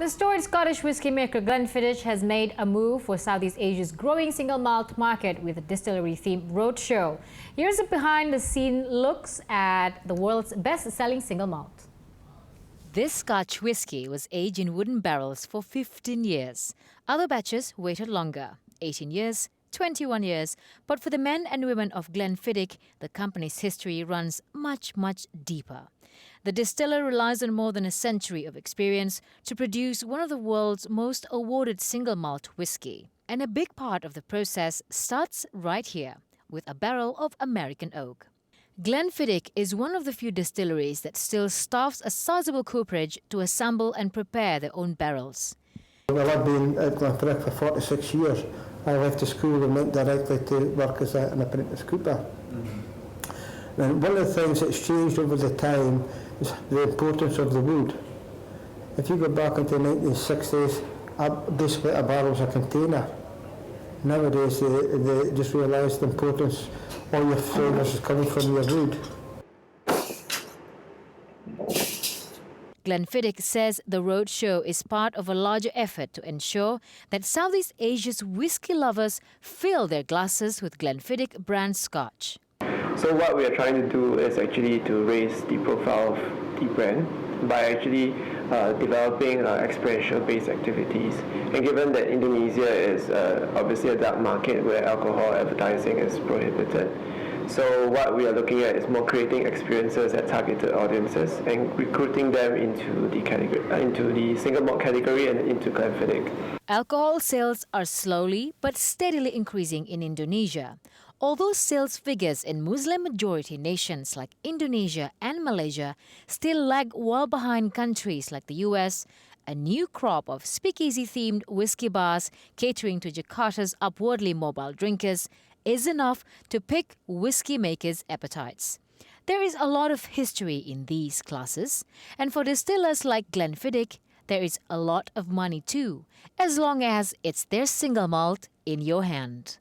The storied Scottish whisky maker Glenfiddich has made a move for Southeast Asia's growing single malt market with a distillery-themed roadshow. Here's a behind-the-scene looks at the world's best-selling single malt. This Scotch whisky was aged in wooden barrels for 15 years. Other batches waited longer, 18 years, 21 years. But for the men and women of Glenfiddich, the company's history runs much, much deeper. The distiller relies on more than a century of experience to produce one of the world's most awarded single malt whisky. And a big part of the process starts right here, with a barrel of American oak. Glenfiddich is one of the few distilleries that still staffs a sizable cooperage to assemble and prepare their own barrels. Well, I've been at Glenfiddich for 46 years. I left the school and went directly to work as an apprentice cooper. And one of the things that's changed over the time is the importance of the wood. If you go back into the 1960s, basically a barrel's a container. Nowadays they just realise the importance. All your flavours is coming from your wood. Glenfiddich says the roadshow is part of a larger effort to ensure that Southeast Asia's whisky lovers fill their glasses with Glenfiddich brand scotch. So what we are trying to do is actually to raise the profile of the brand by actually developing experiential-based activities. And given that Indonesia is obviously a dark market where alcohol advertising is prohibited, so what we are looking at is more creating experiences at targeted audiences and recruiting them into the category, into the single malt category and into Glenfiddich. Alcohol sales are slowly but steadily increasing in Indonesia. Although sales figures in Muslim-majority nations like Indonesia and Malaysia still lag well behind countries like the US, a new crop of speakeasy-themed whiskey bars catering to Jakarta's upwardly mobile drinkers is enough to pick whiskey makers' appetites. There is a lot of history in these classes, and for distillers like Glenfiddich, there is a lot of money too, as long as it's their single malt in your hand.